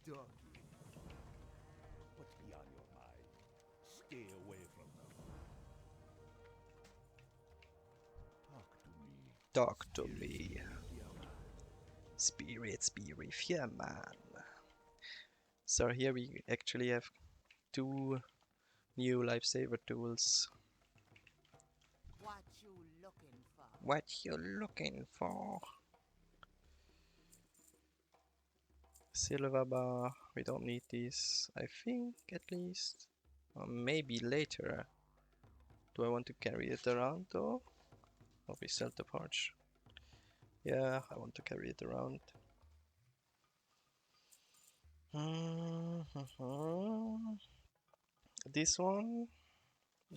dirty. What's beyond your mind? Stay away from them. Talk to me. Talk to Spirit me. Spirifiaman. Spirits be with you, man. So here we actually have two new lifesaver tools. What you looking for? What you looking for? Silver bar. We don't need this, I think, at least. Or maybe later. Do I want to carry it around though? Or we sell the parch? Yeah, I want to carry it around. This one,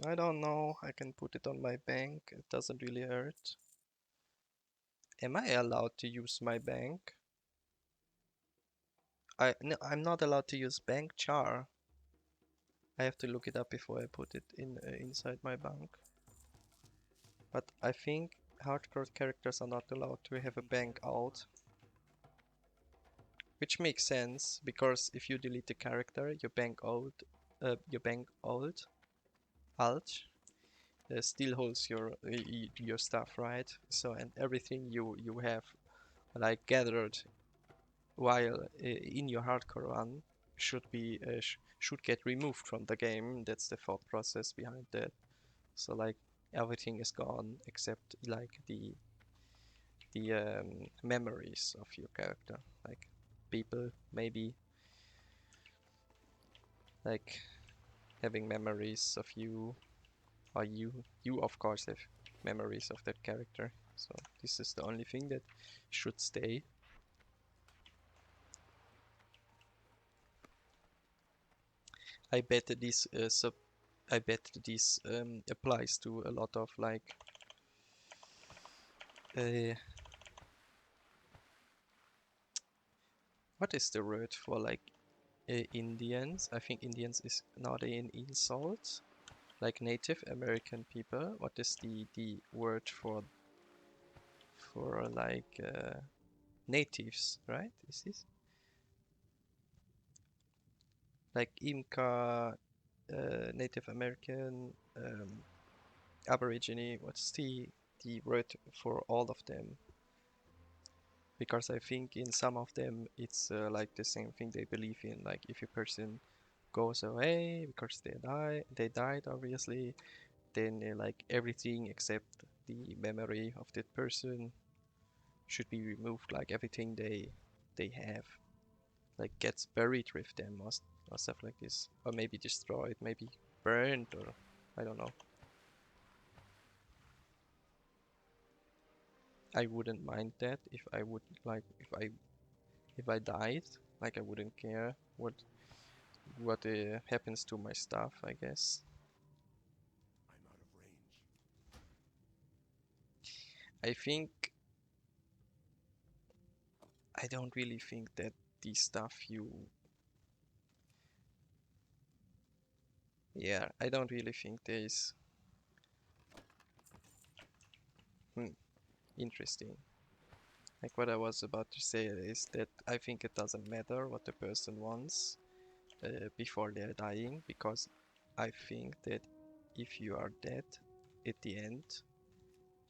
I don't know. I can put it on my bank. It doesn't really hurt. Am I allowed to use my bank? No, I'm not allowed to use bank char. I have to look it up before I put it in inside my bank. But I think hardcore characters are not allowed to have a bank out. Which makes sense, because if you delete the character, your bank alt still holds your stuff, right? So, and everything you have like gathered while in your hardcore run should get removed from the game. That's the thought process behind that. So like everything is gone except like the memories of your character, like people maybe like having memories of you, or you of course have memories of that character. So this is the only thing that should stay. I bet that this applies to a lot of like uh, what is the word for like Indians? I think Indians is not an insult. Like Native American people. What is the word for like natives, right? Is this like Inca, Native American, Aborigine? What's the word for all of them? Because I think in some of them it's like the same thing they believe in. Like if a person goes away because they died obviously, then like everything except the memory of that person should be removed. Like everything they have like gets buried with them, or stuff like this, or maybe destroyed, maybe burned, or I don't know. I wouldn't mind that if I would like if I died. Like I wouldn't care what happens to my stuff, I guess. I'm out of range. I think I don't really think that the stuff you yeah, I don't really think there is interesting. Like what I was about to say is that I think it doesn't matter what the person wants before they're dying, because I think that if you are dead at the end,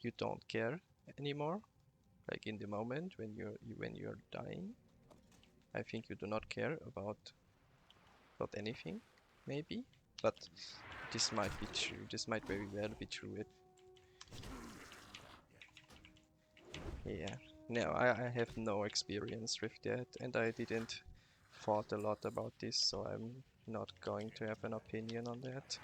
you don't care anymore. Like in the moment when you're dying, I think you do not care about anything, maybe. But this might be true. This might very well be true. Yeah. No, I have no experience with that, and I didn't thought a lot about this, so I'm not going to have an opinion on that.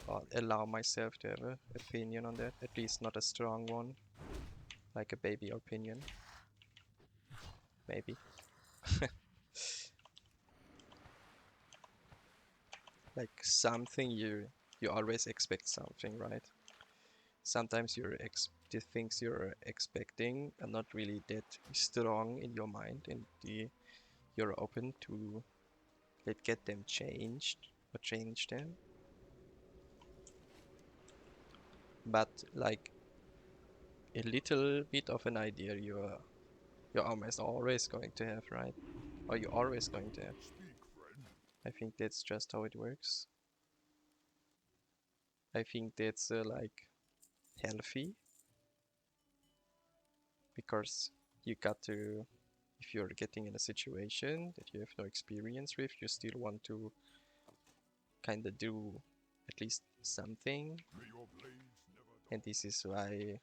Or allow myself to have an opinion on that, at least not a strong one, like a baby opinion. Maybe. Like something you always expect something, right? Sometimes the things you're expecting are not really that strong in your mind, and you're open to get them changed or change them. But like a little bit of an idea you're almost always going to have, right? Or you're always going to have? Speak, friend. I think that's just how it works. I think that's like healthy, because you got to, if you're getting in a situation that you have no experience with, you still want to kind of do at least something. May your blades never And this is why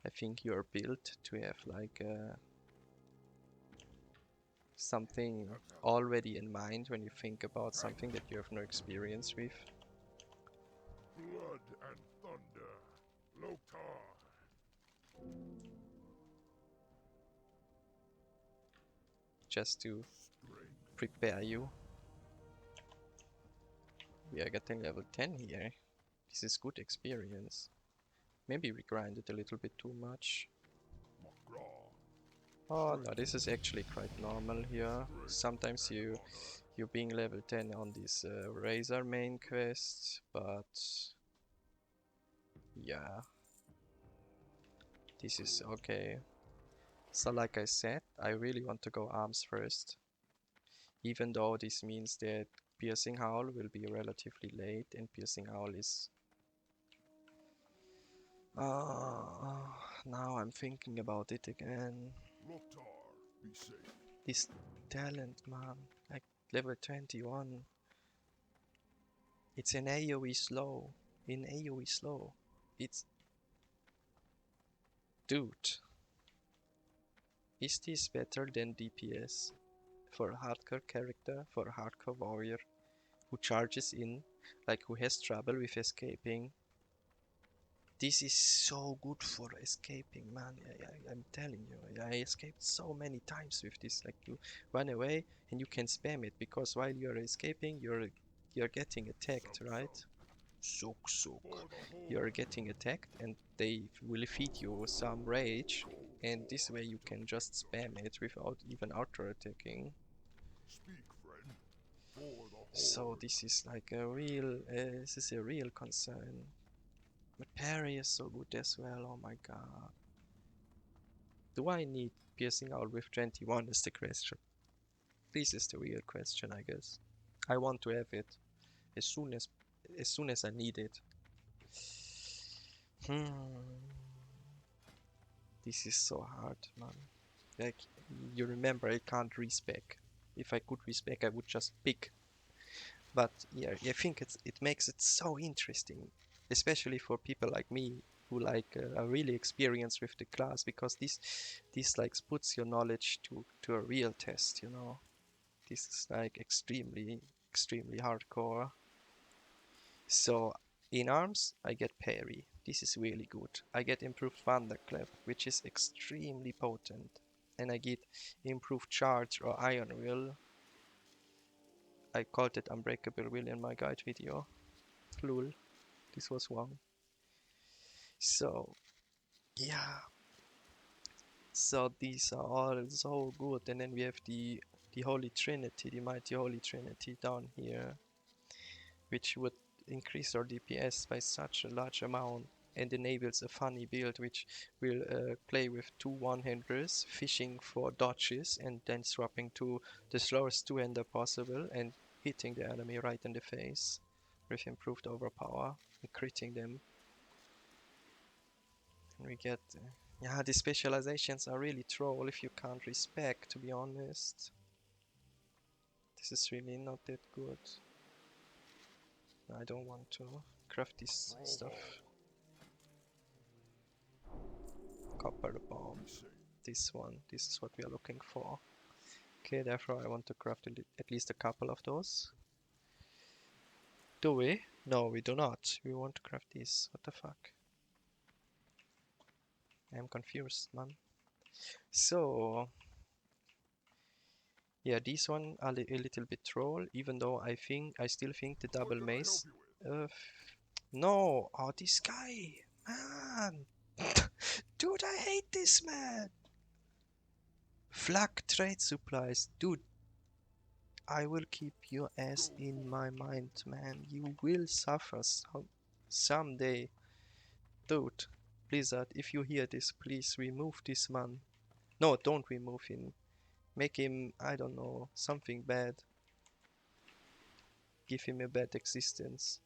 I think you're built to have like something already in mind when you think about something that you have no experience with. blood and thunder. Loktar. Just to Strength. prepare you. We are getting level 10 here. This is good experience. Maybe we grinded a little bit too much. Magra. Oh no, this is actually quite normal here. Sometimes you being level 10 on this Razor main quest, but yeah, this is okay. So like I said, I really want to go arms first, even though this means that Piercing Howl will be relatively late, and Piercing Howl is... now I'm thinking about it again. Loktar. Be safe. This talent, man, like level 21. It's an AoE slow. In AoE slow. It's... Dude. Is this better than DPS? For a hardcore character, for a hardcore warrior who charges in, like who has trouble with escaping. This is so good for escaping, man. I'm telling you, I escaped so many times with this. Like you run away and you can spam it, because while you're escaping, you're getting attacked, right? Suk. You're getting attacked and they will feed you some rage, and this way you can just spam it without even auto attacking. Speak, friend. For the So Horde. this is like a real, this is a real concern. But parry is so good as well, oh my god. Do I need Piercing Out with 21 is the question. This is the real question, I guess. I want to have it as soon as I need it. This is so hard, man. Like, you remember I can't respec. If I could respec, I would just pick. But yeah, I think it makes it so interesting, especially for people like me who like are really experienced with the class, because this like puts your knowledge to a real test, you know. This is like extremely hardcore. So in arms I get parry. This is really good. I get improved thunderclap, which is extremely potent, and I get improved charge or iron will. I called it unbreakable will in my guide video. Lul, this was wrong. So yeah, so these are all so good, and then we have the Holy Trinity, the mighty Holy Trinity down here, which would increase our DPS by such a large amount, and enables a funny build which will play with two one-handers, fishing for dodges, and then swapping to the slowest two-hander possible and hitting the enemy right in the face with improved overpower and critting them. And we get... yeah, the specializations are really troll if you can't respec, to be honest. This is really not that good. I don't want to craft this stuff. Copper bomb. This one. This is what we are looking for. Okay, therefore I want to craft at least a couple of those. Do we? No, we do not. We want to craft this. What the fuck? I'm confused, man. So... yeah, this one are a little bit troll, even though I still think the double mace... no! Oh, this guy! Man! Dude, I hate this man! Flak trade supplies. Dude, I will keep your ass in my mind, man. You will suffer someday. Dude, Blizzard, if you hear this, please remove this man. No, don't remove him. Make him, I don't know, something bad. Give him a bad existence.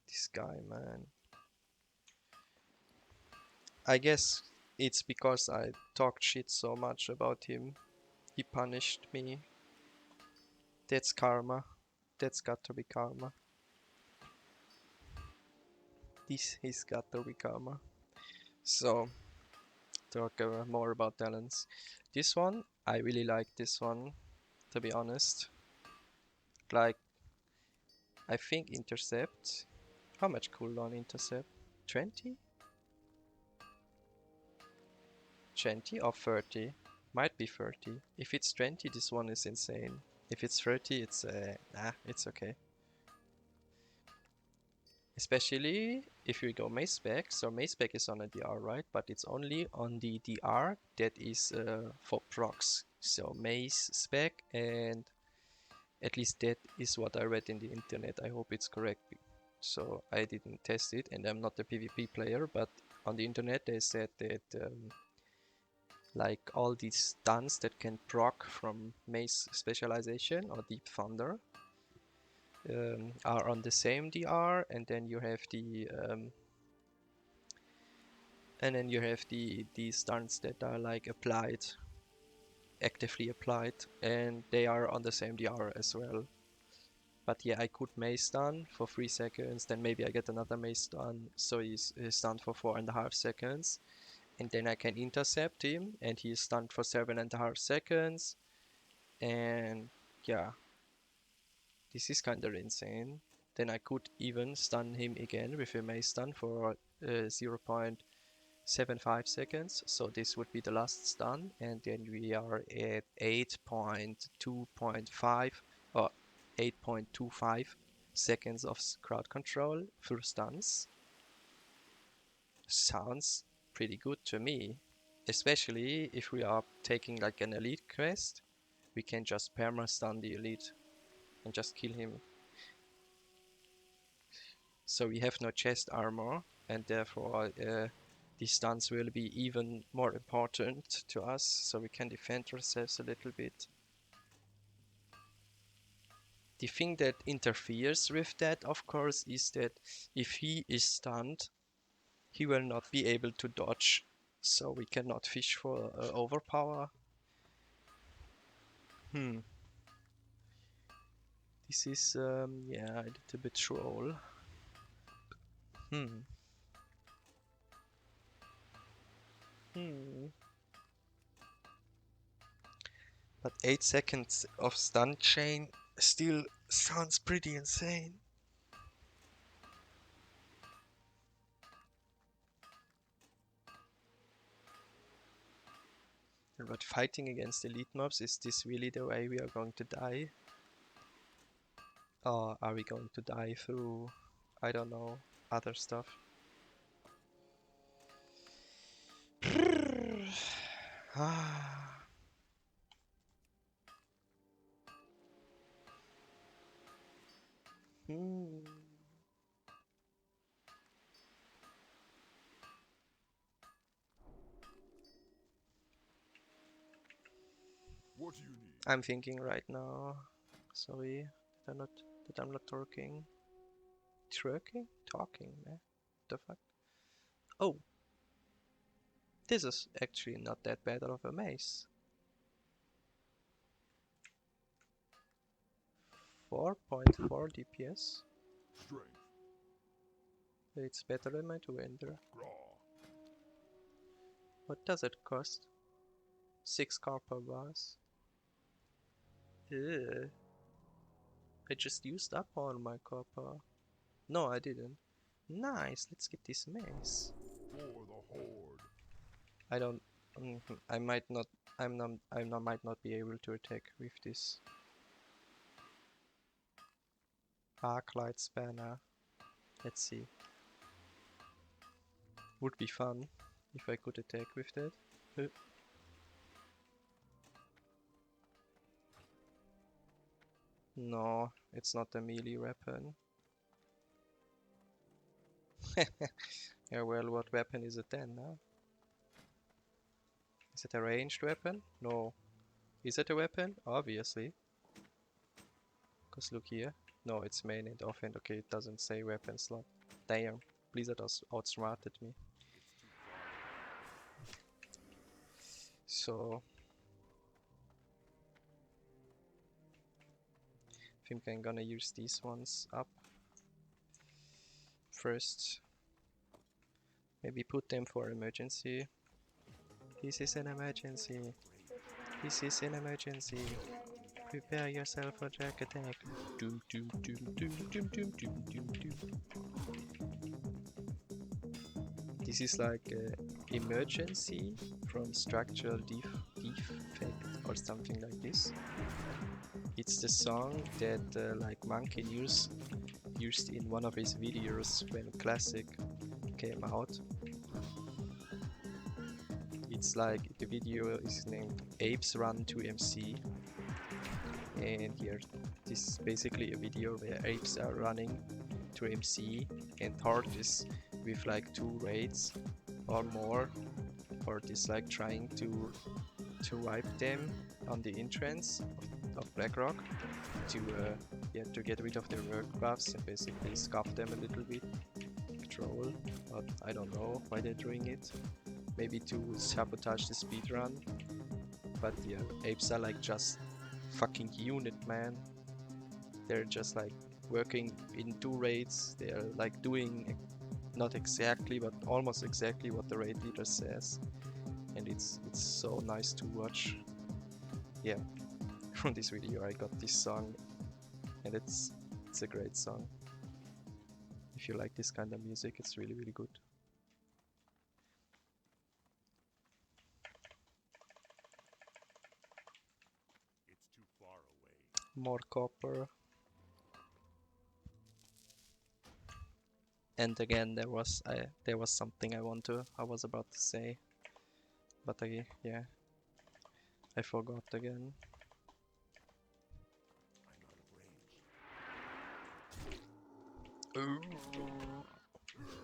This guy, man. I guess it's because I talked shit so much about him. He punished me. That's karma. That's got to be karma. This has got to be karma. So, talk more about talents. This one, I really like this one, to be honest. Like, I think intercept. How much cooldown intercept? 20? 20 or 30? Might be 30. If it's 20, this one is insane. If it's 30, it's it's okay. Especially if you go Respec. So Respec is on a DR, right? But it's only on the DR that is for procs. So Mace spec, and at least that is what I read in the internet. I hope it's correct. So I didn't test it, and I'm not a PvP player, but on the internet they said that like all these stuns that can proc from Mace specialization or Deep Thunder are on the same DR, and then you have the stuns that are like applied, actively applied, and they are on the same DR as well. But yeah, I could Mace stun for 3 seconds, then maybe I get another Mace stun, so he's stunned for 4.5 seconds, and then I can intercept him, and he's stunned for 7.5 seconds, and yeah, this is kinda insane. Then I could even stun him again with a Mace stun for 0.75 seconds, so this would be the last stun, and then we are at 8.2.5 or 8.25 seconds of crowd control through stuns. Sounds pretty good to me, especially if we are taking like an elite quest. We can just perma stun the elite and just kill him. So we have no chest armor, and therefore these stuns will be even more important to us, so we can defend ourselves a little bit. The thing that interferes with that, of course, is that if he is stunned, he will not be able to dodge, so we cannot fish for overpower. This is, yeah, a little bit troll. But 8 seconds of stun chain still sounds pretty insane. But fighting against elite mobs, is this really the way we are going to die? Or are we going to die through, I don't know, other stuff? What do you need? I'm thinking right now. Sorry that I'm not talking. Twerking? Talking, man. What the fuck? Oh! This is actually not that bad of a mace. 4.4 DPS. Strength. It's better than my two-ender. Graw. What does it cost? 6 copper bars. Ew. I just used up all my copper. No, I didn't. Nice, let's get this mace. For the Horde. I don't. I might not. Might not be able to attack with this. Arclight spanner. Let's see. Would be fun if I could attack with that. No, it's not a melee weapon. Yeah, well, what weapon is it then, huh? Is it a ranged weapon? No. Is it a weapon? Obviously. Because look here. No, it's main and offhand. Okay, it doesn't say weapon slot. Damn. Blizzard outsmarted me. So I think I'm gonna use these ones up first. Maybe put them for emergency. This is an emergency. This is an emergency. Prepare yourself for jack attack. Doom doom doom doom doom doom doom doom doom. This is like emergency from structural defect or something like this. It's the song that like Monkey used in one of his videos when Classic came out. It's like the video is named Apes Run to MC, and here this is basically a video where apes are running to MC and Hard is with like 2 raids or more. Hard is like trying to wipe them on the entrance of Blackrock to get rid of their work buffs and basically scuff them a little bit. Troll, but I don't know why they're doing it. Maybe to sabotage the speedrun. But yeah, apes are like just fucking unit, man. They're just like working in 2 raids. They're like doing not exactly but almost exactly what the raid leader says. And it's so nice to watch. Yeah, from this video I got this song, and it's a great song. If you like this kind of music, it's really good. It's too far away. More copper. And again, there was something I was about to say, but I forgot again. I'm out of range.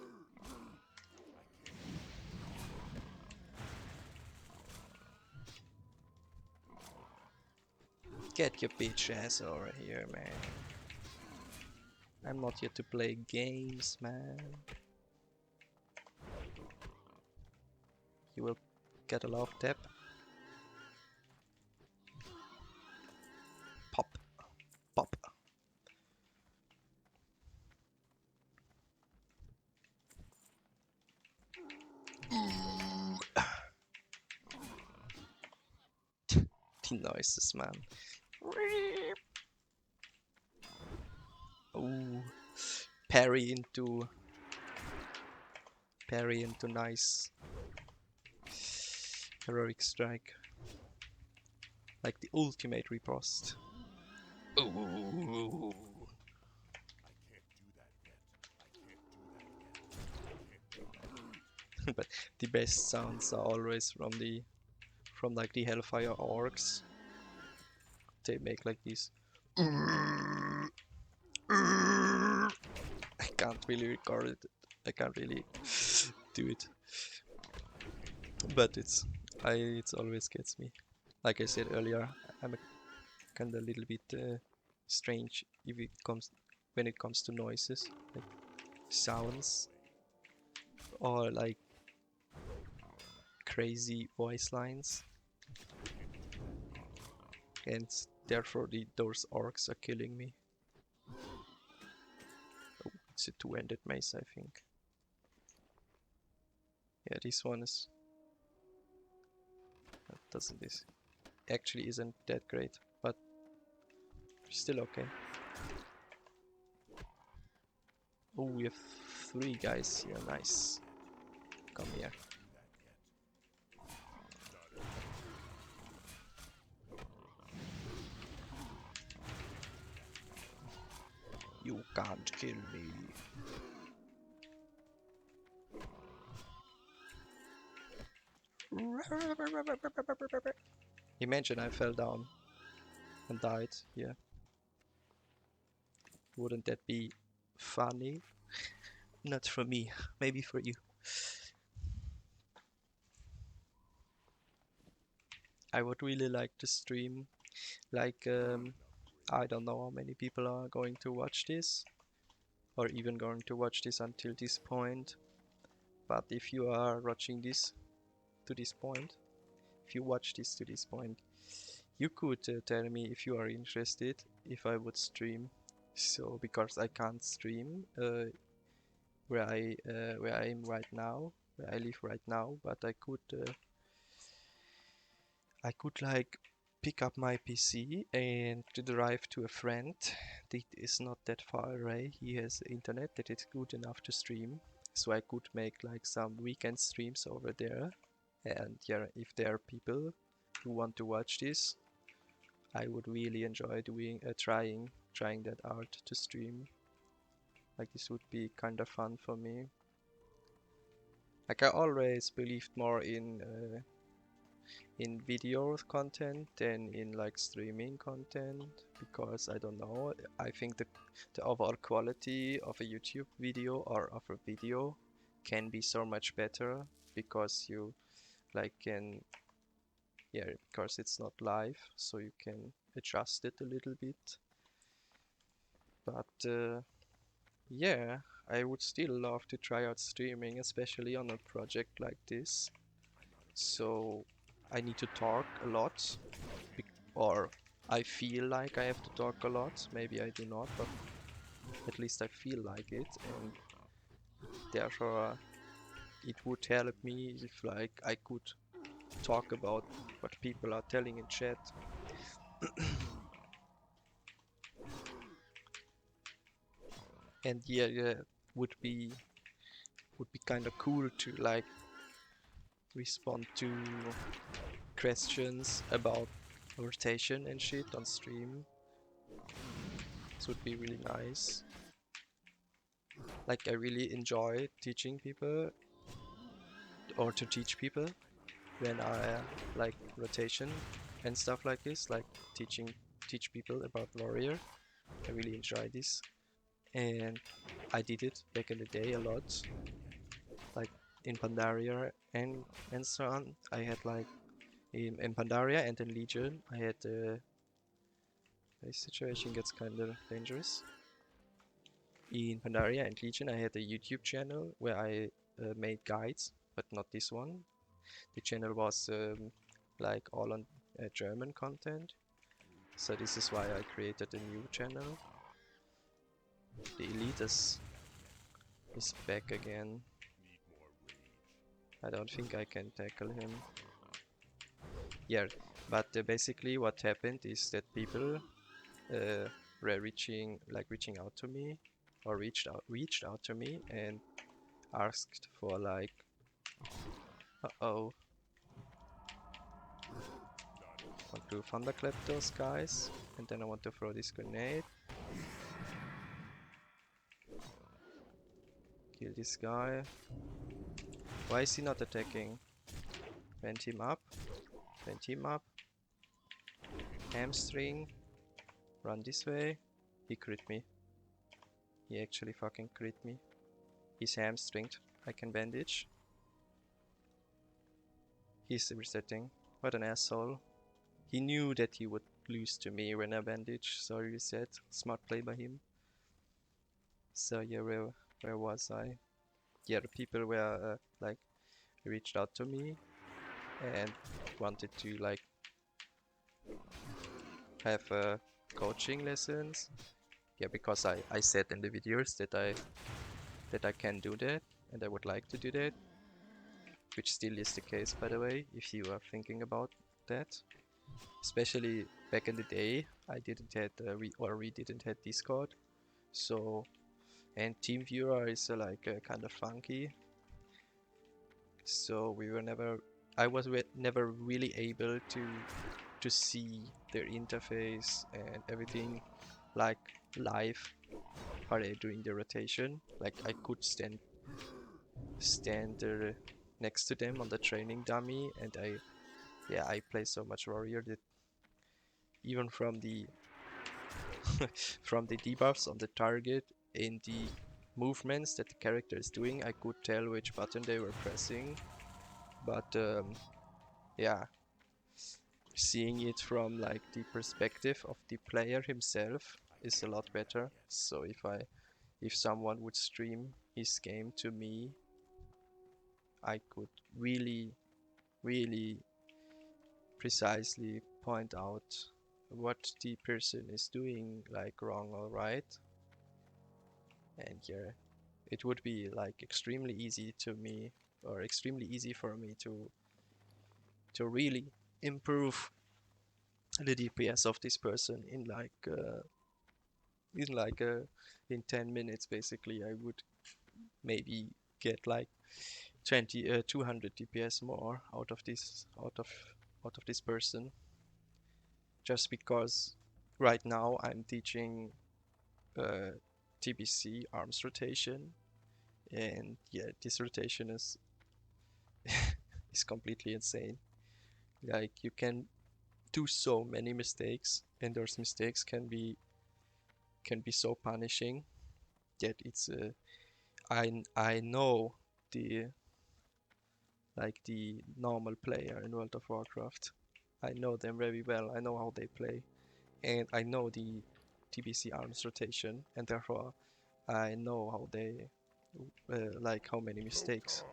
Get your bitch ass over here, man. I'm not here to play games, man. You will get a love tap. Pop. Pop. The noises, man. Ooh. Parry into nice heroic strike. Like the ultimate riposte. Ooh. I can't do that yet. But the best sounds are always from like the Hellfire orcs. They make like this. I can't really record it. I can't really do it. But it always gets me. Like I said earlier, I'm a kind of little bit strange when it comes to noises, like sounds, or like crazy voice lines, and therefore those orcs are killing me. Oh, it's a 2-handed mace, I think. Yeah, this one is actually isn't that great, but still okay. Oh, we have 3 guys here. Nice. Come here. You can't kill me. Imagine I fell down and died here. Wouldn't that be funny? Not for me, maybe for you. I would really like to stream. Like, I don't know how many people are going to watch this, or even going to watch this until this point. But if you are watching this to this point, if you watch this to this point, you could tell me if you are interested if I would stream. So because I can't stream where I am right now, where I live right now, but I could like pick up my PC and to drive to a friend that is not that far away. He has internet that is good enough to stream, so I could make like some weekend streams over there. And yeah, if there are people who want to watch this, I would really enjoy doing trying that out to stream. Like this would be kind of fun for me. Like I always believed more in video content than in like streaming content, because I don't know, I think the overall quality of a YouTube video or of a video can be so much better because you like can, yeah, because it's not live, so you can adjust it a little bit. But yeah, I would still love to try out streaming, especially on a project like this. So I need to talk a lot, or I feel like I have to talk a lot. Maybe I do not, but at least I feel like it, and therefore it would help me if like I could talk about what people are telling in chat. And yeah, would be kind of cool to like respond to questions about rotation and shit on stream. This would be really nice. Like I really enjoy teaching people or to teach people when I like rotation and stuff like this, like teach people about warrior. I really enjoy this, and I did it back in the day a lot, like in Pandaria and so on. I had like in Pandaria and in Legion I had the situation gets kind of dangerous. In Pandaria and Legion I had a YouTube channel where I made guides, but not this one. The channel was like all on German content, so this is why I created a new channel. The elite is back again. I don't think I can tackle him. Yeah, but basically what happened is that people were reaching out to me, or reached out to me and asked for like, uh-oh, want to thunderclap those guys, and then I want to throw this grenade. Kill this guy. Why is he not attacking? Vent him up. Vent him up. Hamstring. Run this way. He crit me. He actually fucking crit me. He's hamstringed. I can bandage. He's resetting. What an asshole. He knew that he would lose to me when I bandage, so he reset. Smart play by him. So yeah, where was I? Yeah, the people were like reached out to me and wanted to like have coaching lessons. Yeah, because I said in the videos that I can do that and I would like to do that, which still is the case, by the way, if you are thinking about that. Especially back in the day, I didn't have we didn't have Discord, so, and TeamViewer is like kind of funky, so we were never I was never really able to see their interface and everything like live while they're doing the rotation. Like I could stand next to them on the training dummy, and I play so much warrior that even from the from the debuffs on the target and the movements that the character is doing, I could tell which button they were pressing. But yeah, seeing it from like the perspective of the player himself is a lot better. So if someone would stream his game to me, I could really precisely point out what the person is doing like wrong or right. And yeah, it would be like extremely easy to me, or extremely easy for me to really improve the DPS of this person in in 10 minutes. Basically, I would maybe get like 200 DPS more out of this person, just because right now I'm teaching TBC arms rotation, and yeah, this rotation is is completely insane. Like, you can do so many mistakes, and those mistakes can be so punishing that it's I know the the normal player in World of Warcraft. I know them very well. I know how they play, and I know the TBC arms rotation, and therefore I know how they how many mistakes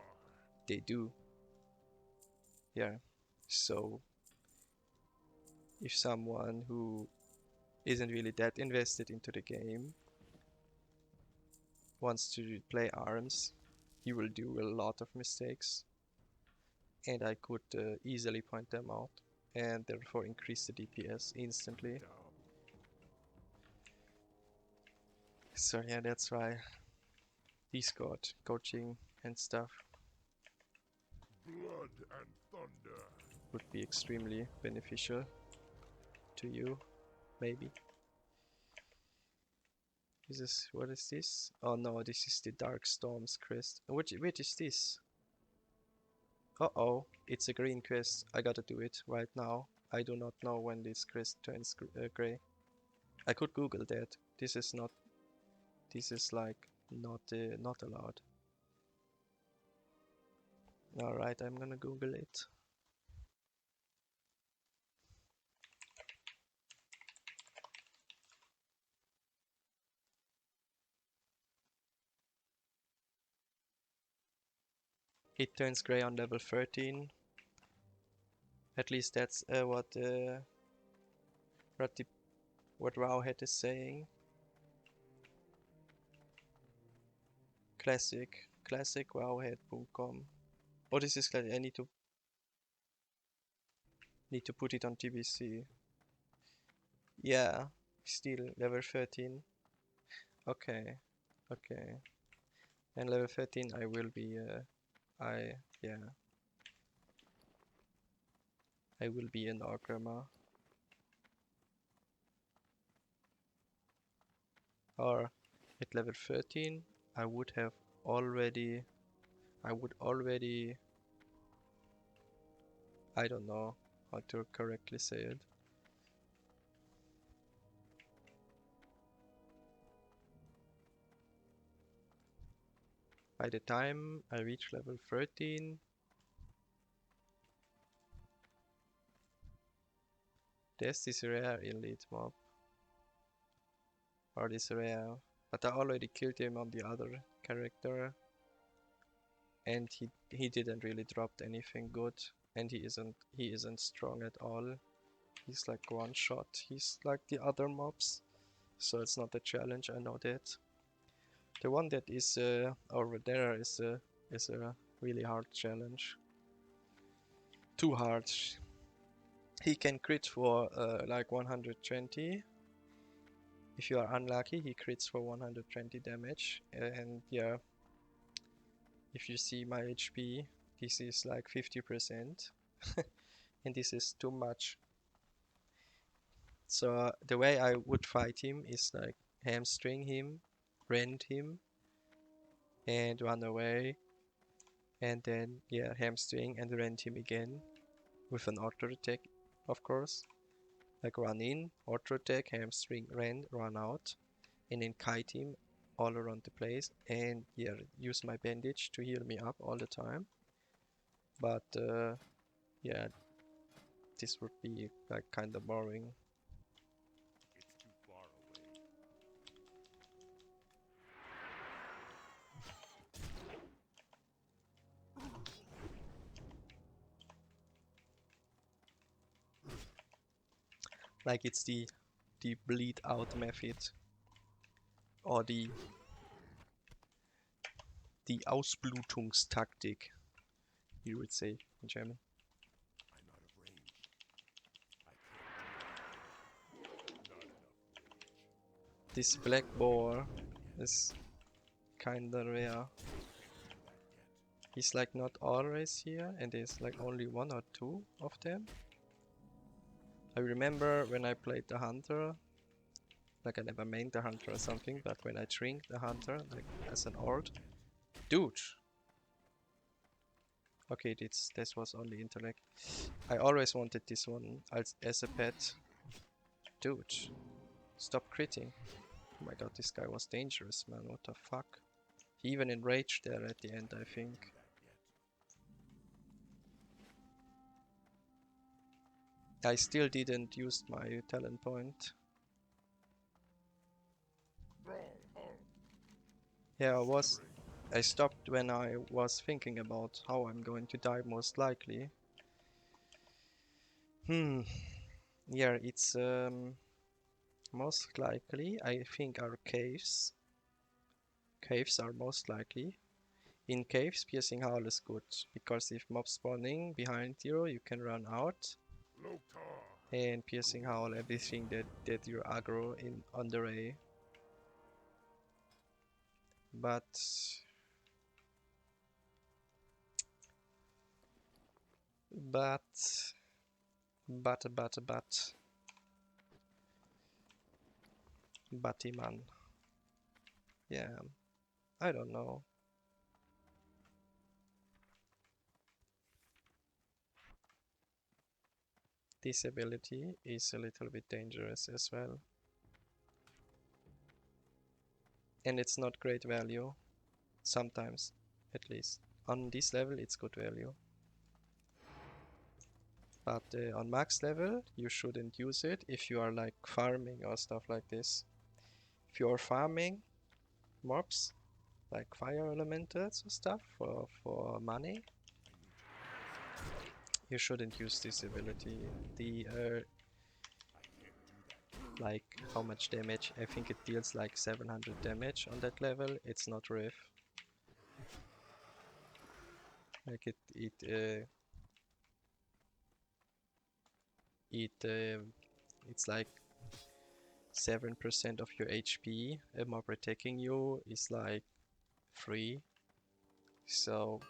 they do. Yeah. So if someone who isn't really that invested into the game wants to play arms, he will do a lot of mistakes, and I could easily point them out and therefore increase the DPS instantly. So yeah, that's why Discord coaching and stuff Blood and thunder. would be extremely beneficial to you, maybe. What is this? Oh no, this is the Dark Storms quest. Which is this? Uh-oh, it's a green quest. I gotta do it right now. I do not know when this quest turns gray. I could Google that. This is like not allowed. Alright, I'm gonna Google it. It turns gray on level 13. At least that's what Wowhead is saying. Classic wowhead.com. Oh, this is I need to put it on TBC. Yeah, still level 13. Okay. And level 13 I will be I will be an Alchemie. Or at level 13 I would already I don't know how to correctly say it. By the time I reach level 13, there's this rare elite mob. Or this rare, but I already killed him on the other character, and he didn't really drop anything good, and he isn't strong at all. He's like one shot. He's like the other mobs, so it's not a challenge. I know that. The one that is over there is a really hard challenge. Too hard. He can crit for like 120. If you are unlucky, he crits for 120 damage, and yeah, if you see my HP, this is like 50%, and this is too much. So the way I would fight him is like hamstring him, rend him, and run away, and then yeah, hamstring and rend him again with an auto attack, of course. Like run in, auto attack, hamstring, rend, run out, and then kite him all around the place, and yeah, use my bandage to heal me up all the time. But yeah, this would be like kinda boring. It's too far away. Like it's the bleed out method, or the Ausblutungstaktik, you would say in German. I'm out of range. I can't do it. Not enough rage. This black boar is kinda rare. He's like not always here, and there's like only one or two of them. I remember when I played the hunter, like I never mained the hunter or something, but when I trinked the hunter, like as an ord, dude. Okay, this was only intellect. I always wanted this one as a pet. Dude, stop critting. Oh my god, this guy was dangerous, man. What the fuck? He even enraged there at the end, I think. I still didn't use my talent point. Yeah, I stopped when I was thinking about how I'm going to die most likely. Yeah, it's most likely, I think, are caves. Caves are most likely. In caves, piercing howl is good, because if mob spawning behind you, you can run out. And piercing howl everything that you aggro in on the ray. But Batiman. Yeah, I don't know. This ability is a little bit dangerous as well. And it's not great value. Sometimes, at least. On this level, it's good value. But on max level, you shouldn't use it if you are like farming or stuff like this. If you are farming mobs, like fire elementals or stuff for money, you shouldn't use this ability. The like how much damage? I think it deals like 700 damage on that level. It's not riff. Like it's like 7% of your HP. A mob attacking you is like 3. So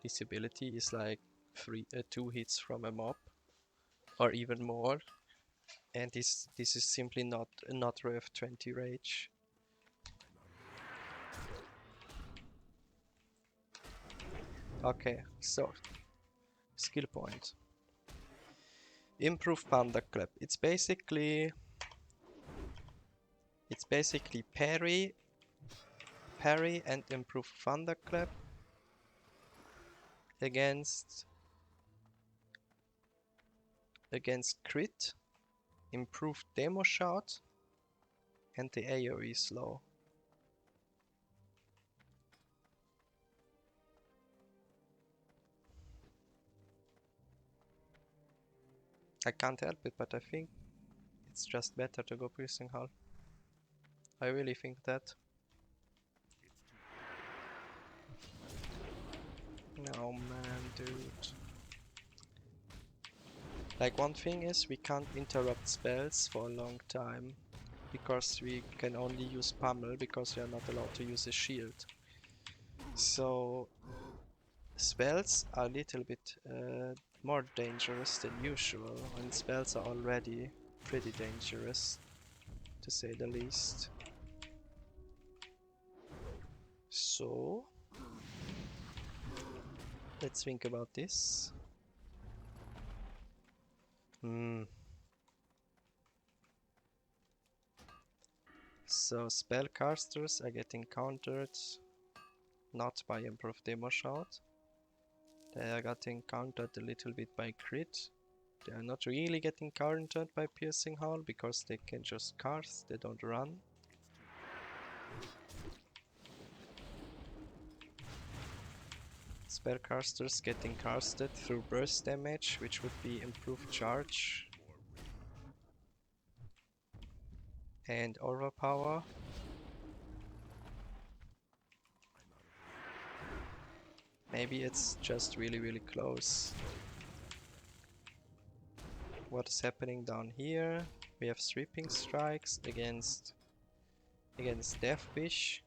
this ability is like 2 hits from a mob, or even more. And this is simply not Rev 20 rage. Okay, so skill point. Improve Thunderclap. It's basically parry and improve Thunderclap against crit, improved demo shot, and the AoE slow. I can't help it, but I think it's just better to go piercing hull. I really think that. No man, dude. Like, one thing is we can't interrupt spells for a long time, because we can only use pummel because we are not allowed to use a shield. So spells are a little bit more dangerous than usual, and spells are already pretty dangerous, to say the least. So let's think about this. So spellcasters are getting countered not by improved demo shot. They are getting countered a little bit by crit They are not really getting countered by Piercing Hull because they can just cast, they don't run. Spellcasters getting casted through burst damage, which would be improved charge and aura power. Maybe it's just really close. What is happening down here? We have sweeping strikes against Deathwish.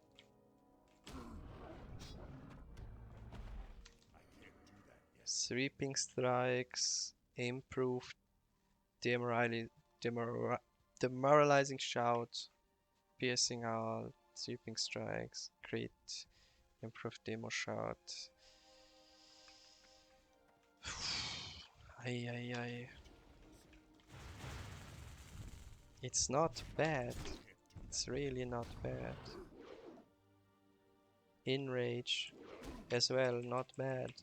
Sweeping strikes, improved demoralizing shout, piercing out, sweeping strikes, crit, improved demo shout. Ay. It's not bad. It's really not bad. Enrage as well, not bad.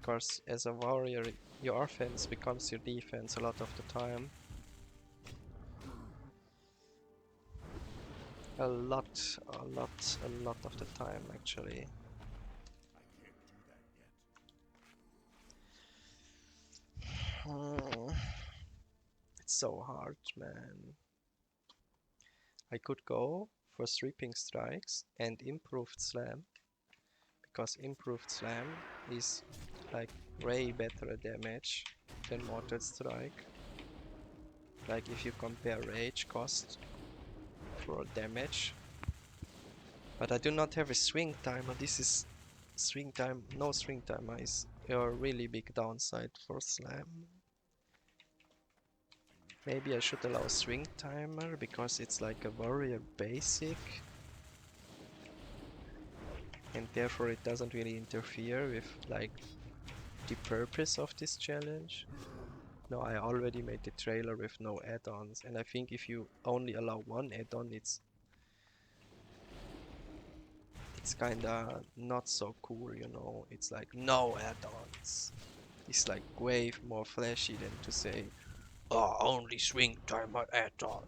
Because as a warrior, your offense becomes your defense a lot of the time. A lot of the time, actually. It's so hard, man. I could go for sweeping strikes and improved slam, because improved slam is like way better damage than mortal strike. Like if you compare rage cost for damage. But I do not have a swing timer. This is swing time. No swing timer is a really big downside for slam. Maybe I should allow swing timer because it's like a warrior basic. And therefore it doesn't really interfere with like the purpose of this challenge. No, I already made the trailer with no add-ons, and I think if you only allow one add-on, it's kinda not so cool, you know. It's like no add-ons. It's like way more flashy than to say, oh, only swing timer add-on.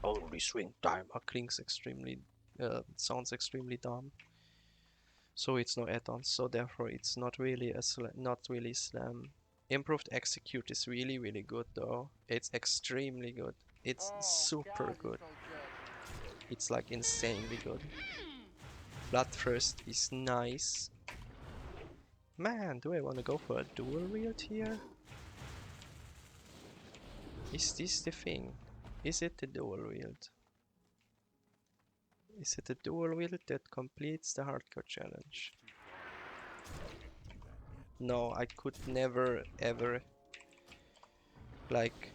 Only swing timer clings extremely, sounds extremely dumb. So it's no add-ons, so therefore it's not really slam. Improved execute is really good though. It's extremely good. It's super good. It's like insanely good. Bloodthirst is nice. Man, do I want to go for a dual wield here? Is this the thing? Is it the dual wield? Is it a dual wield that completes the hardcore challenge? No, I could never ever, like,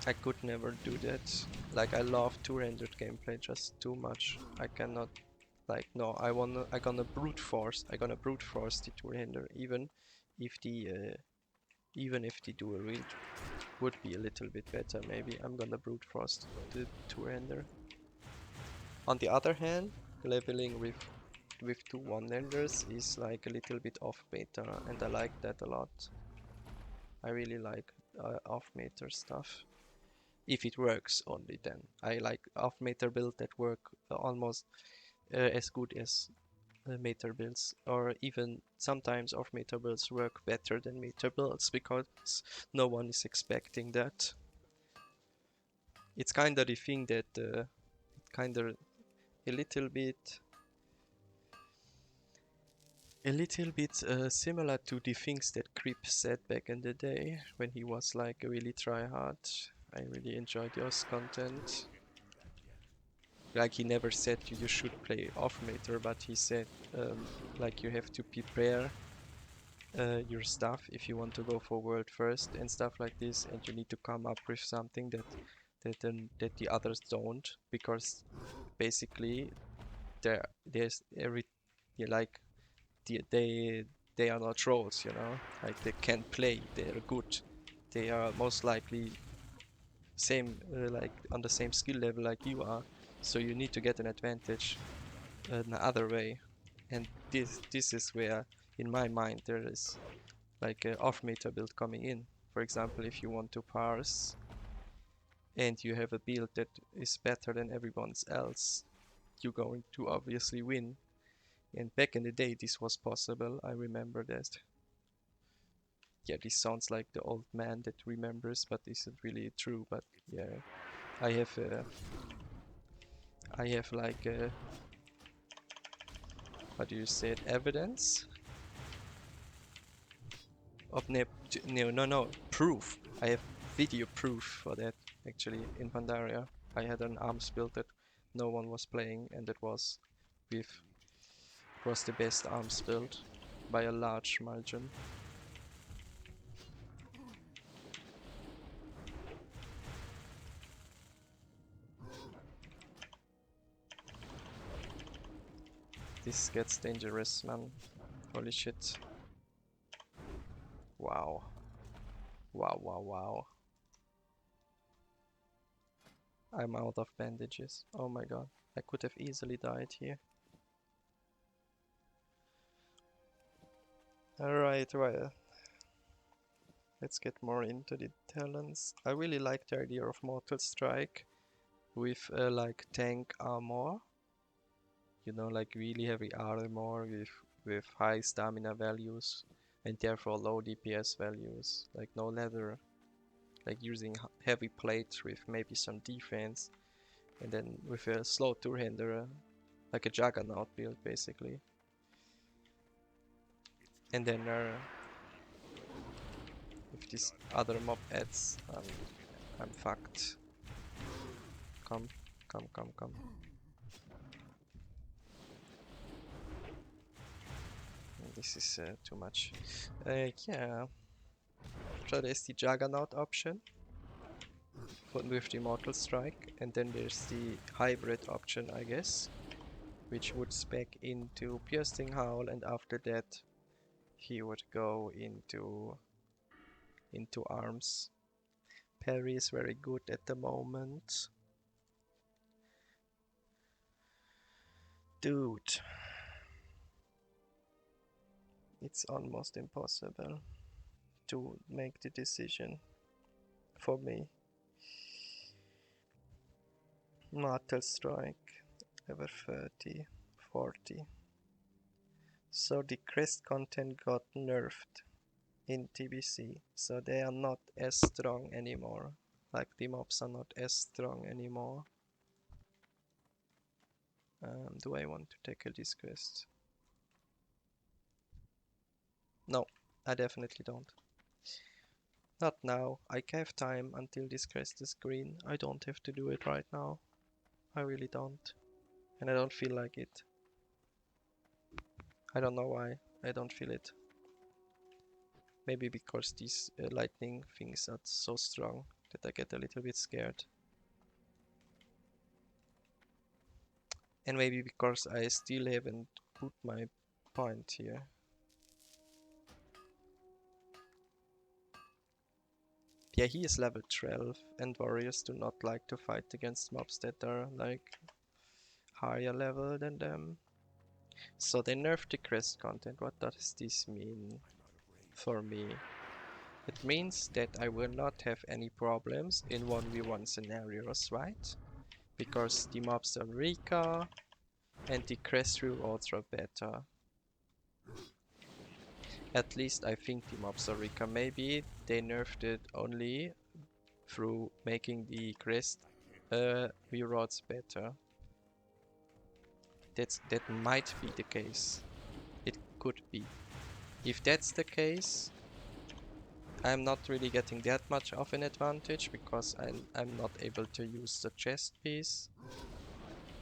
I could never do that. Like, I love two-handed gameplay just too much. I cannot, like, no, I gonna brute force the two-hander, even if the dual wield would be a little bit better. Maybe I'm gonna brute force the two-hander. On the other hand, leveling with two one-handers is like a little bit off meta, and I like that a lot. I really like off meta stuff. If it works only then. I like off meta builds that work almost as good as meta builds, or even sometimes off meta builds work better than meta builds because no one is expecting that. It's kind of the thing that kind of a little bit similar to the things that Eqquipt said back in the day when he was like really try hard. I really enjoyed Yo's content. Like he never said you should play off meta, but he said like you have to prepare your stuff if you want to go for world first and stuff like this, and you need to come up with something that the others don't, because basically there's they are not trolls, you know, like they can play, they are good, they are most likely same like on the same skill level like you are, so you need to get an advantage in the other way. And this is where in my mind there is like a off-meta build coming in. For example, if you want to parse and you have a build that is better than everyone else, you're going to obviously win. And back in the day, this was possible. I remember that. Yeah, this sounds like the old man that remembers, but isn't really true. But yeah, I have like what do you say it, evidence of no proof. I have video proof for that actually in Pandaria. I had an arms build that no one was playing, and it was the best arms build by a large margin. This gets dangerous, man. Holy shit. Wow. Wow, wow, wow. I'm out of bandages. Oh my god. I could have easily died here. Alright, well. Let's get more into the talents. I really like the idea of Mortal Strike with like tank armor. You know, like really heavy armor with high stamina values and therefore low DPS values. Like no leather. Like using heavy plates with maybe some defense. And then with a slow two-hander, like a Juggernaut build basically. And then with these other mob adds, I'm fucked. Come. This is too much. Yeah. So there's the Juggernaut option with the Mortal Strike, and then there's the hybrid option, I guess, which would spec into Piercing Howl, and after that he would go into arms. Parry is very good at the moment. Dude. It's almost impossible to make the decision for me. Mortal Strike, level 30, 40. So the crest content got nerfed in TBC, so they are not as strong anymore. Like the mobs are not as strong anymore. Do I want to tackle this quest? No, I definitely don't. Not now. I have time until this crest is green. I don't have to do it right now. I really don't. And I don't feel like it. I don't know why. I don't feel it. Maybe because these lightning things are so strong that I get a little bit scared. And maybe because I still haven't put my point here. Yeah, he is level 12 and warriors do not like to fight against mobs that are like higher level than them. So they nerfed the crest content. What does this mean for me? It means that I will not have any problems in 1v1 scenarios, right? Because the mobs are weaker and the crest rewards are better. At least I think the mobs are weaker. Maybe they nerfed it only through making the crest rewards better. That might be the case. It could be. If that's the case, I'm not really getting that much of an advantage because I'm not able to use the chest piece.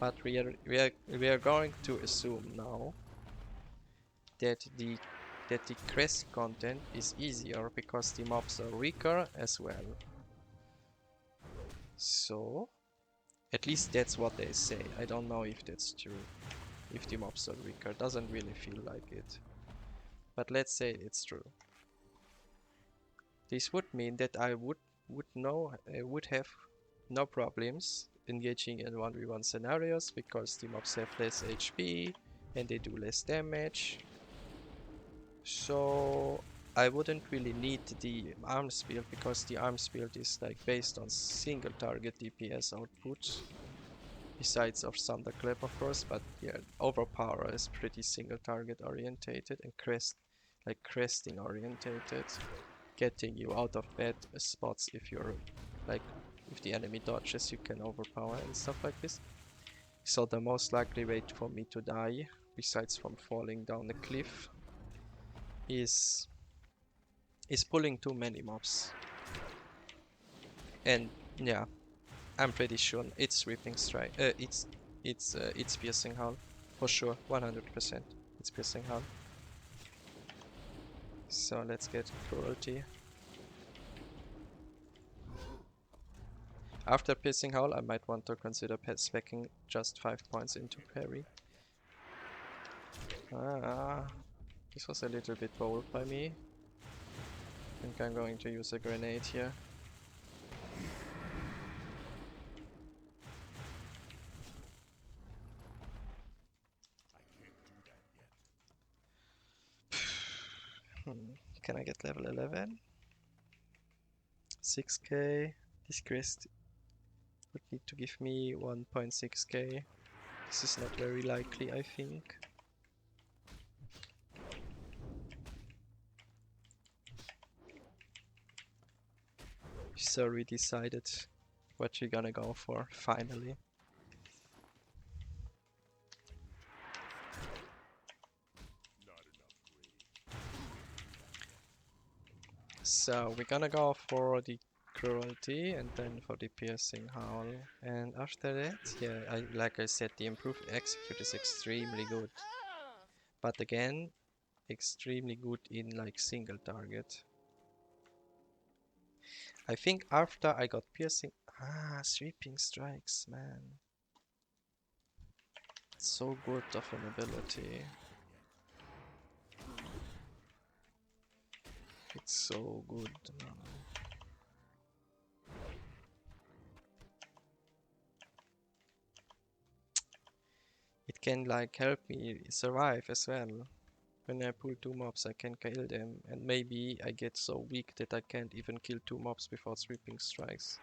But we are going to assume now that the crest content is easier because the mobs are weaker as well. So at least that's what they say. I don't know if that's true. If the mobs are weaker, doesn't really feel like it. But let's say it's true. This would mean that I would have no problems engaging in 1v1 scenarios because the mobs have less HP and they do less damage. So I wouldn't really need the arms build because the arms build is like based on single target DPS output. Besides of Thunderclap of course, but yeah, Overpower is pretty single target orientated and cresting orientated. Getting you out of bad spots if you're like, if the enemy dodges you can overpower and stuff like this. So the most likely way for me to die, besides from falling down the cliff, is pulling too many mobs. And yeah, I'm pretty sure it's sweeping strike. It's piercing hull for sure, 100%. It's piercing hull. So let's get cruelty. After piercing hull, I might want to consider specking just 5 points into parry. This was a little bit bold by me. I think I'm going to use a grenade here. Can I get level 11? 6k. This crest would need to give me 1.6k. This is not very likely, I think. So we decided what you're gonna go for, finally. So we're gonna go for the cruelty and then for the piercing howl. And after that, yeah, like I said, the improved execute is extremely good. But again, extremely good in like single target. I think after I got piercing, sweeping strikes, man. It's so good of an ability. It's so good, man. It can like help me survive as well. When I pull 2 mobs I can kill them, and maybe I get so weak that I can't even kill 2 mobs without sweeping strikes.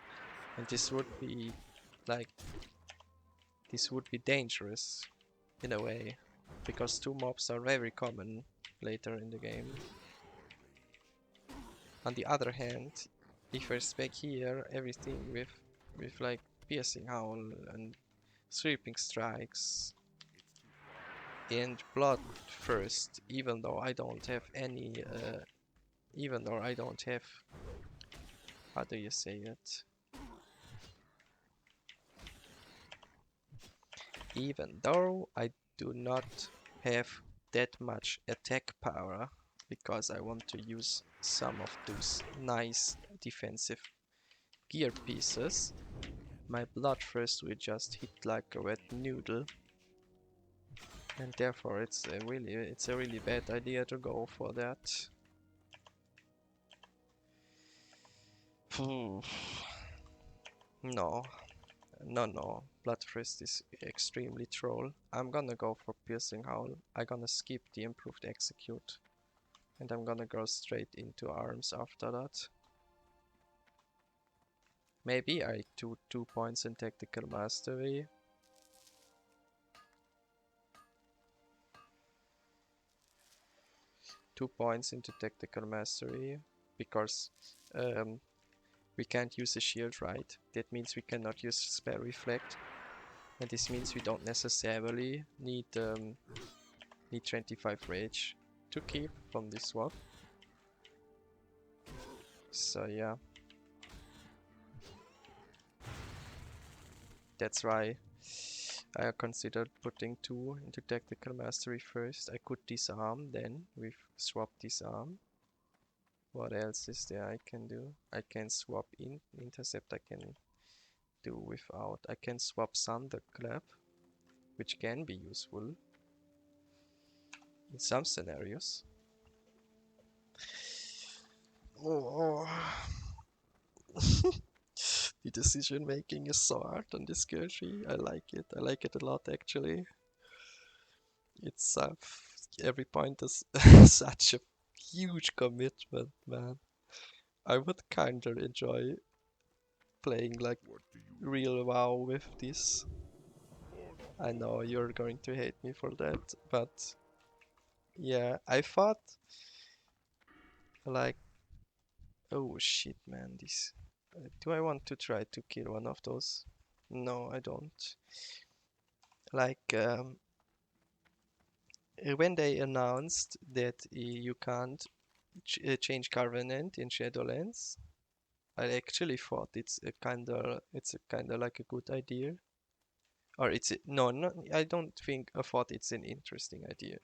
And this would be like, this would be dangerous in a way, because 2 mobs are very common later in the game. On the other hand, if I Respec here, everything with like piercing howl and sweeping strikes and blood first, even though I don't have any, even though I don't have, how do you say it? Even though I do not have that much attack power, because I want to use some of those nice defensive gear pieces, my blood first will just hit like a wet noodle, and therefore it's a really bad idea to go for that. No, Bloodthirst is extremely troll. I'm gonna go for Piercing Howl. I'm gonna skip the improved execute, and I'm gonna go straight into arms after that. Maybe I do 2 points in tactical mastery. Into tactical mastery, because we can't use a shield, right? That means we cannot use spell reflect, and this means we don't necessarily need 25 rage to keep from this swap. So yeah, that's why I considered putting 2 into tactical mastery first. I could disarm, then we swap disarm. What else is there I can do? I can swap intercept, I can do without. I can swap thunderclap, which can be useful in some scenarios. Oh. The decision making is so hard on this skill tree. I like it. I like it a lot actually. It's every point is such a huge commitment, man. I would kinda enjoy playing like What do you real WoW with this. I know you're going to hate me for that, but yeah, I thought like, oh shit, man, this. Do I want to try to kill one of those? No, I don't. Like, when they announced that you can't change Covenant in Shadowlands, I actually thought it's a kinda like a good idea. Or no, I don't think I thought it's an interesting idea.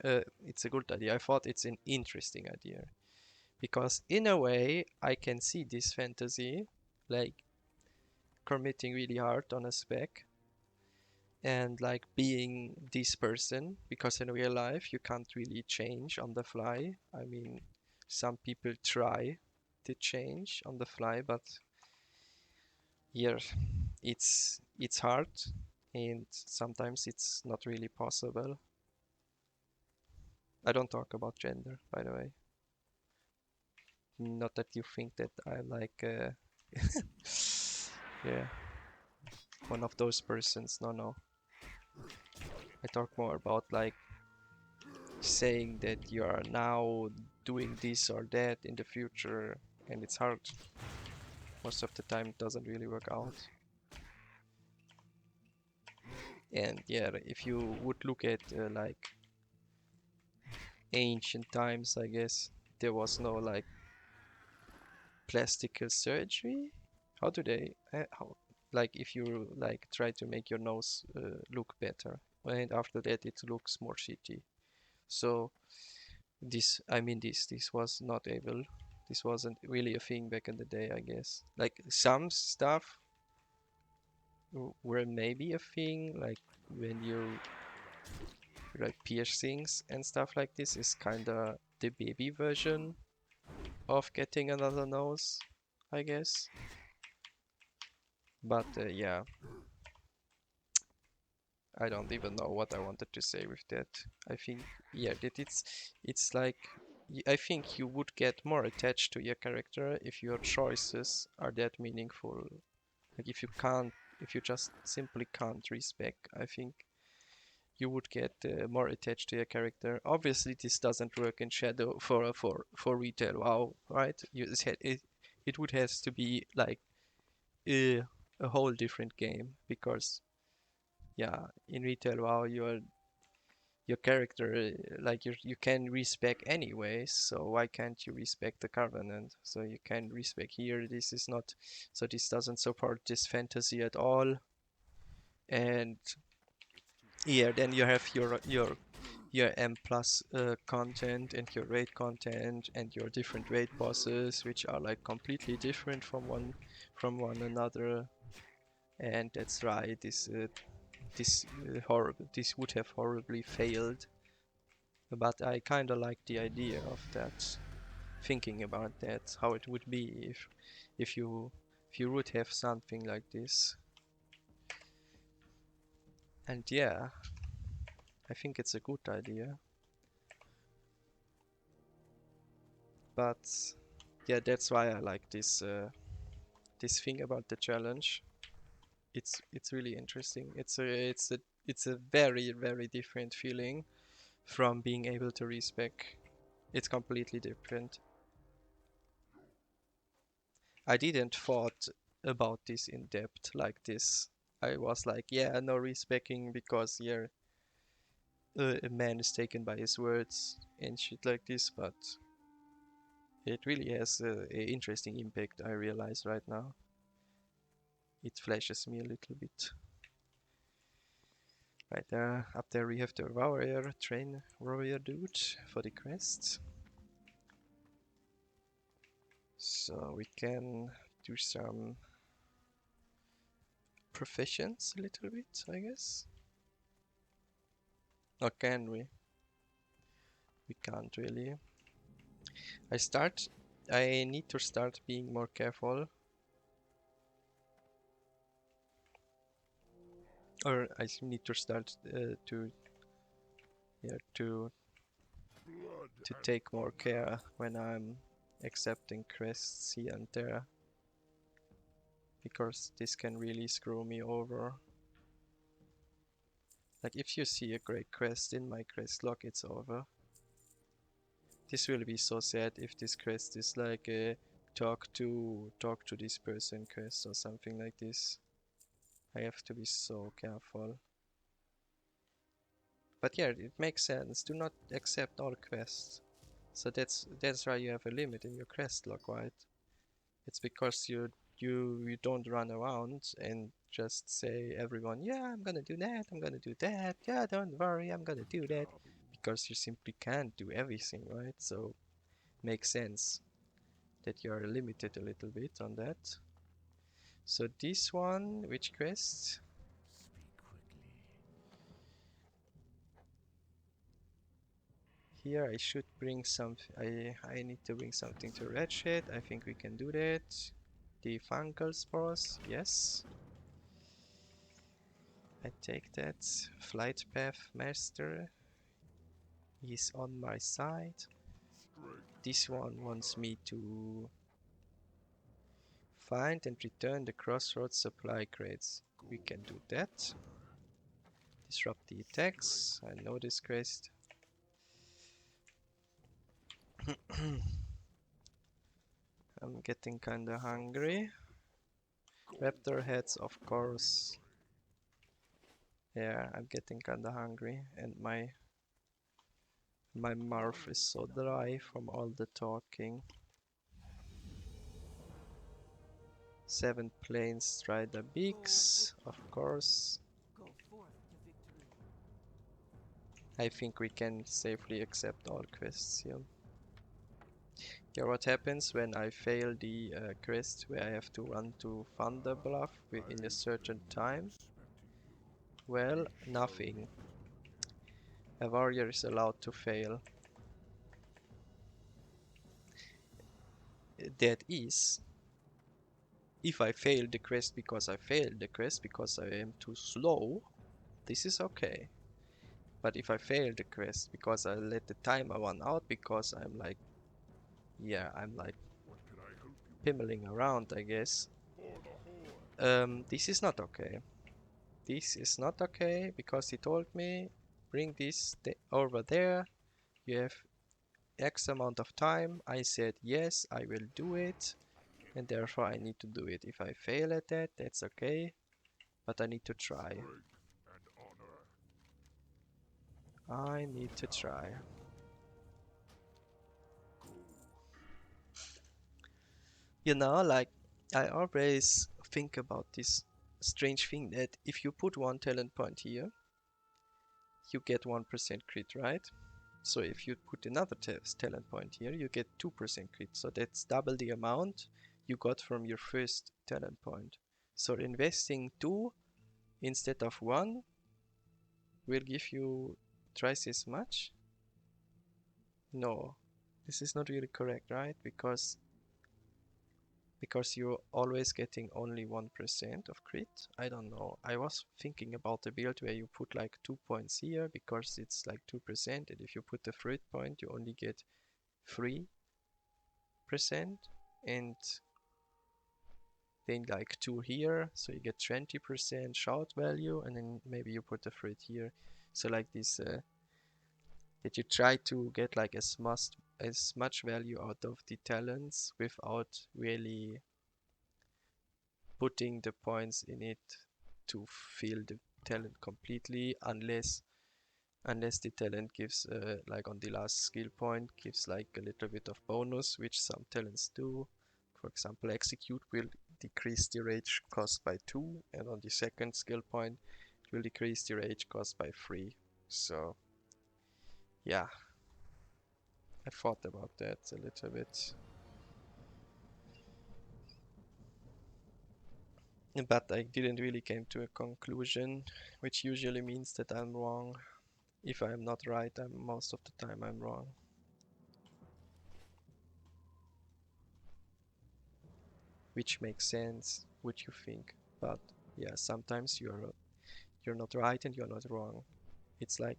It's a good idea. I thought it's an interesting idea because in a way I can see this fantasy like committing really hard on a spec and like being this person because in real life you can't really change on the fly. I mean, some people try to change on the fly, but yeah, it's hard and sometimes it's not really possible. I don't talk about gender, by the way. Not that you think that I'm like, yeah, one of those persons. No, no. I talk more about like saying that you are now doing this or that in the future, and it's hard. Most of the time, it doesn't really work out. And yeah, if you would look at like ancient times, I guess there was no like plastical surgery. How do they? How like if you like try to make your nose look better, and after that it looks more shitty. So this was not able. This wasn't really a thing back in the day, I guess. Like some stuff were maybe a thing, like when you like piercings and stuff like this is kinda the baby version of getting another nose, I guess. But yeah, I don't even know what I wanted to say with that. I think yeah, that it's like I think you would get more attached to your character if your choices are that meaningful. Like if you just simply can't respec, I think you would get more attached to your character. Obviously, this doesn't work in Shadow for retail WoW, right? It would has to be like a whole different game because yeah, in retail WoW your character like you can respec anyways, so why can't you respec the Covenant? So you can respec here. This is not so this doesn't support this fantasy at all. And yeah, then you have your M plus content and your raid content and your different raid bosses, which are like completely different from one another. And that's right. This would have horribly failed, but I kind of like the idea of that. Thinking about that, how it would be if you if you would have something like this. And yeah, I think it's a good idea. But yeah, that's why I like this thing about the challenge. It's really interesting. It's a very different feeling from being able to respec. It's completely different. I didn't thought about this in depth like this. I was like, yeah, no respecing because yeah, a man is taken by his words and shit like this, but it really has a interesting impact, I realize right now. It flashes me a little bit. Right there, up there we have the warrior, train warrior dude for the quest. So we can do some professions a little bit, I guess. Or can we? We can't really. I need to start being more careful. Or I need to start to to take more care when I'm accepting quests here and there, because this can really screw me over. Like if you see a great quest in my quest log, it's over. This will be so sad if this quest is like a talk to this person quest or something like this. I have to be so careful. But yeah, it makes sense. Do not accept all quests. So that's why you have a limit in your quest log, right? It's because you don't run around and just say everyone, yeah, I'm gonna do that, I'm gonna do that, yeah, don't worry, I'm gonna do that. Because you simply can't do everything, right? So makes sense that you are limited a little bit on that. So this one, which quest? Speak quickly. Here I should bring some. I need to bring something to Ratchet. I think we can do that. The fungal spores, yes. I take that. Flight path master. He's on my side. This one wants me to find and return the crossroads supply crates. We can do that. Disrupt the attacks. I know this quest. I'm getting kinda hungry. Raptor heads, of course. Yeah, I'm getting kinda hungry, and my mouth is so dry from all the talking. 7 planes strider beaks, of course. Go forth to victory. I think we can safely accept all quests here. Yeah, what happens when I fail the quest where I have to run to Thunder Bluff within a certain time? Well, nothing. A warrior is allowed to fail. That is, if I fail the quest because I failed the quest because I am too slow, this is okay. But if I fail the quest because I let the timer run out because I'm like, yeah, I'm like pimmeling around, I guess. This is not okay. This is not okay because he told me, bring this over there. You have X amount of time. I said, yes, I will do it. And therefore I need to do it. If I fail at that, that's okay. But I need to try. I need to try. You know, like, I always think about this strange thing that if you put one talent point here, you get 1% crit, right? So if you put another talent point here, you get 2% crit. So that's double the amount you got from your first talent point. So investing 2 instead of 1 will give you twice as much? No, this is not really correct, right? Because you're always getting only 1% of crit. I don't know. I was thinking about a build where you put like 2 points here because it's like 2%, and if you put the third point you only get 3%, and then like 2 here, so you get 20% shout value, and then maybe you put the third here. So like this, that you try to get like as much value out of the talents without really putting the points in it to fill the talent completely, unless the talent gives like on the last skill point gives like a little bit of bonus, which some talents do. For example, execute will decrease the rage cost by 2, and on the second skill point it will decrease the rage cost by 3. So yeah, I thought about that a little bit. But I didn't really came to a conclusion, which usually means that I'm wrong. If I'm not right, most of the time I'm wrong. Which makes sense, what you think. But yeah, sometimes you're not right and you're not wrong. It's like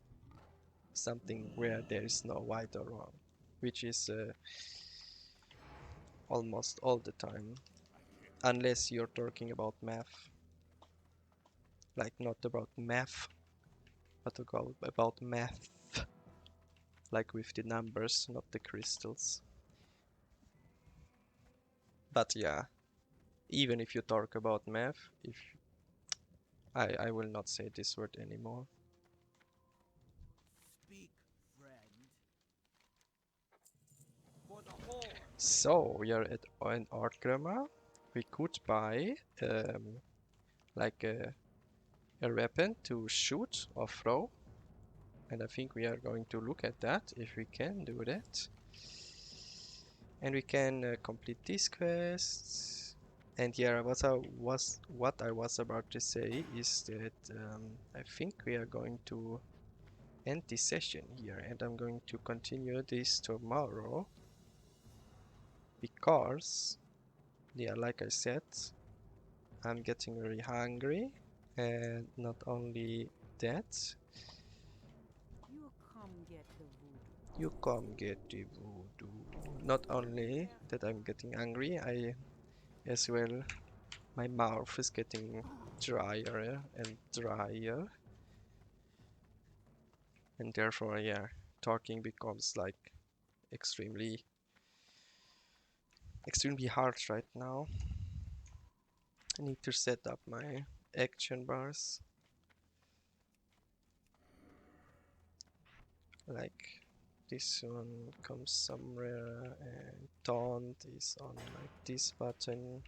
something where there is no right or wrong. which is almost all the time, unless you're talking about math, like not about math, but about math, like with the numbers, not the crystals. But yeah, even if you talk about math, if I will not say this word anymore. Speak, friend. For the horde. So we are at an art grammar. We could buy like a weapon to shoot or throw, and I think we are going to look at that if we can do that. And we can complete these quests. And yeah, what I was about to say is that I think we are going to end this session here, and I'm going to continue this tomorrow because, yeah, like I said, I'm getting very hungry, and not only that, You come get the voodoo. you come get the voodoo. Not only that I'm getting hungry, I as well, my mouth is getting drier and drier, and therefore, yeah, talking becomes like extremely hard right now. I need to set up my action bars. Like this one comes somewhere, and taunt is on like this button,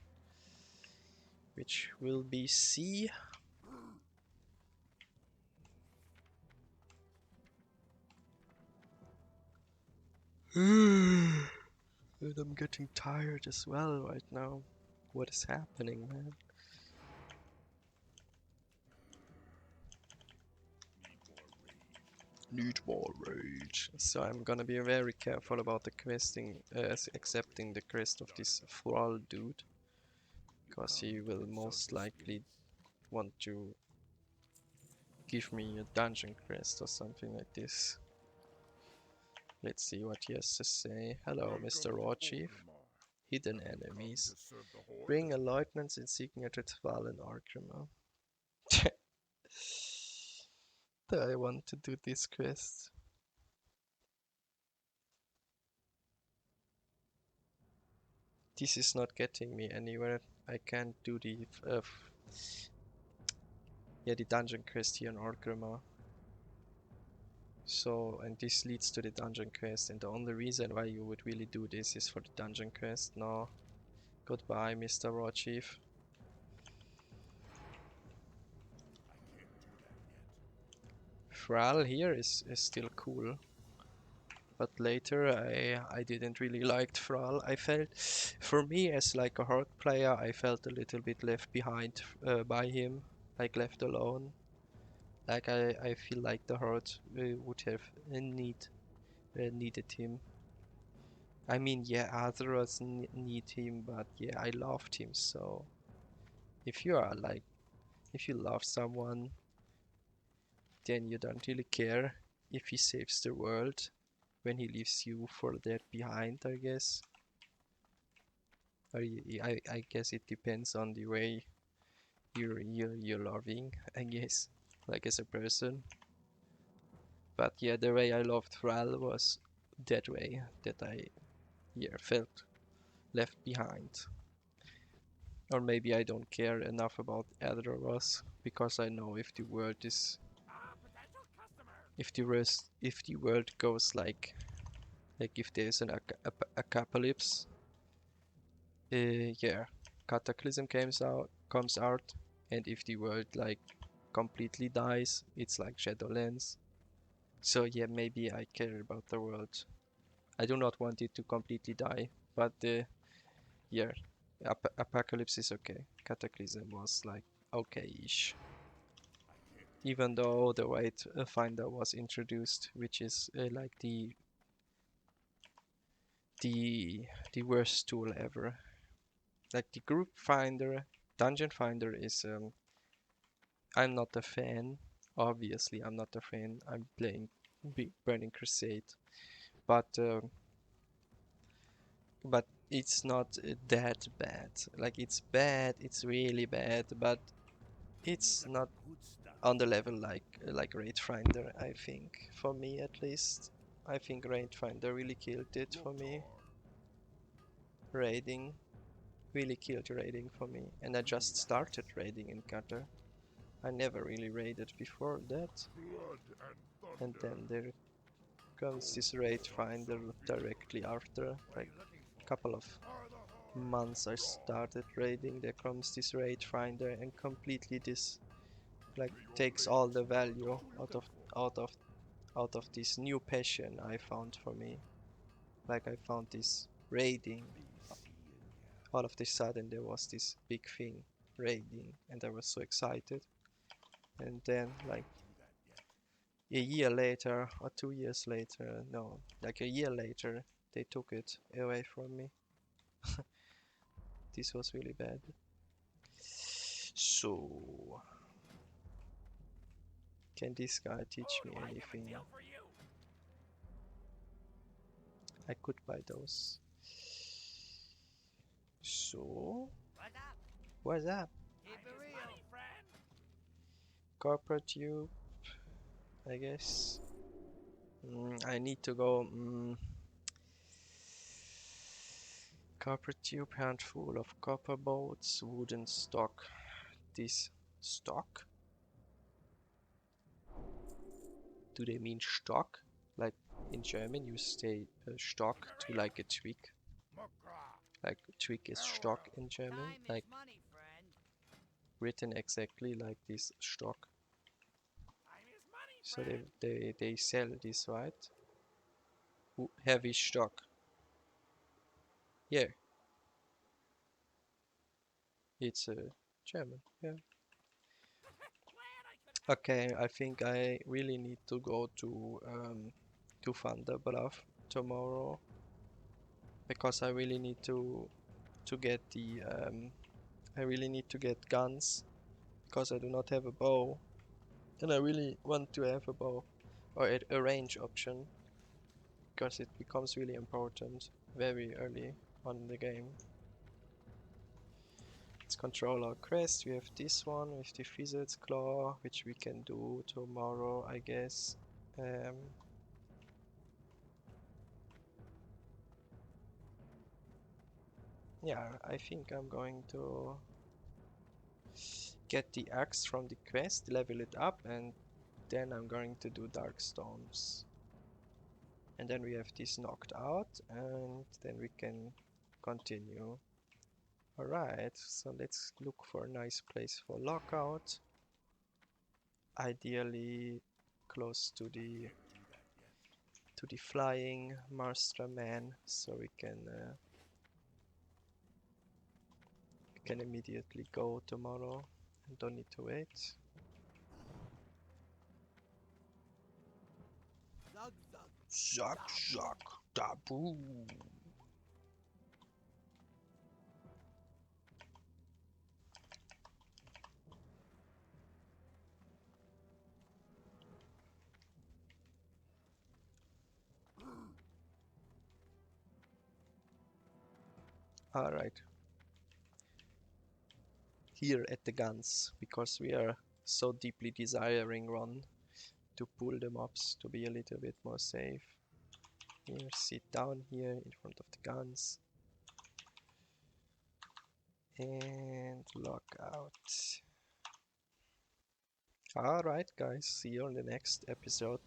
which will be C. And I'm getting tired as well right now. What is happening, man? Need more rage. So I'm gonna be very careful about the questing, accepting the quest of this thrall dude, because he will most likely want to give me a dungeon quest or something like this. Let's see what he has to say. Hello, Mr. Raw Chief. Hidden enemies. Bring a lieutenant in seeking a thrall in Arkham. Do I want to do this quest? This is not getting me anywhere. I can't do the the dungeon quest here in Orgrimmar. So, and this leads to the dungeon quest, and the only reason why you would really do this is for the dungeon quest. No. Goodbye, Mr. Raw Chief. Thrall here is still cool. But later I didn't really like Thrall. I felt, for me as like a horde player, I felt a little bit left behind by him, like left alone. Like I feel like the horde would have needed him. I mean, yeah, others need him, but yeah, I loved him. So if you are like, if you love someone, then you don't really care if he saves the world when he leaves you for dead behind, I guess. Or I guess it depends on the way you're loving, I guess, like as a person. But yeah, the way I loved Thrall was that way, that I felt left behind. Or maybe I don't care enough about Addons because I know if the world is, if the world goes like if there's an apocalypse, yeah, Cataclysm comes out, and if the world like completely dies, it's like Shadowlands. So yeah, maybe I care about the world. I do not want it to completely die, but yeah, Apocalypse is okay. Cataclysm was like okay-ish. Even though the White Finder was introduced, which is like the worst tool ever. Like the group finder, dungeon finder is I'm not a fan. Obviously, I'm not a fan. I'm playing Burning Crusade, but but it's not that bad. Like it's bad, it's really bad, but it's You got not the good stuff. on the level like Raid Finder, I think. For me at least. I think Raid Finder really killed it for me. Raiding really killed raiding for me, and I just started raiding in Qatar. I never really raided before that, Blood and and thunder. then there comes this Raid Finder directly after, like a couple of months I started raiding. There comes this Raid Finder and completely this like takes all the value out of out of this new passion I found for me. Like I found this raiding. All of a sudden there was this big thing, raiding, and I was so excited. And then like a year later or 2 years later, no, like a year later, they took it away from me. This was really bad. So, can this guy teach me anything? I could buy those. So, what's up? Corporate tube, I guess. I need to go. Copper tube, handful of copper bolts, wooden stock. This stock? Do they mean stock? Like in German you say stock to like a twig. Like twig is stock in German. Like written exactly like this stock. So they sell this, right? Heavy stock. Yeah. It's German, yeah. Okay, I think I really need to go to Thunderbluff tomorrow because I really need to get the I really need to get guns because I do not have a bow and I really want to have a bow or a range option because it becomes really important very early on in the game. Let's control our quest. We have this one with the Wizard's Claw, which we can do tomorrow, I guess. Yeah, I think I'm going to get the axe from the quest, level it up, and then I'm going to do Dark Storms. And then we have this knocked out, and then we can continue. Alright, so let's look for a nice place for lockout. Ideally close to the flying master man, so we can immediately go tomorrow and don't need to wait. Zug zug taboo. Alright. Here at the guns, because we are so deeply desiring Ron to pull the mobs to be a little bit more safe. Here, sit down here in front of the guns. And lock out. Alright guys, see you on the next episode.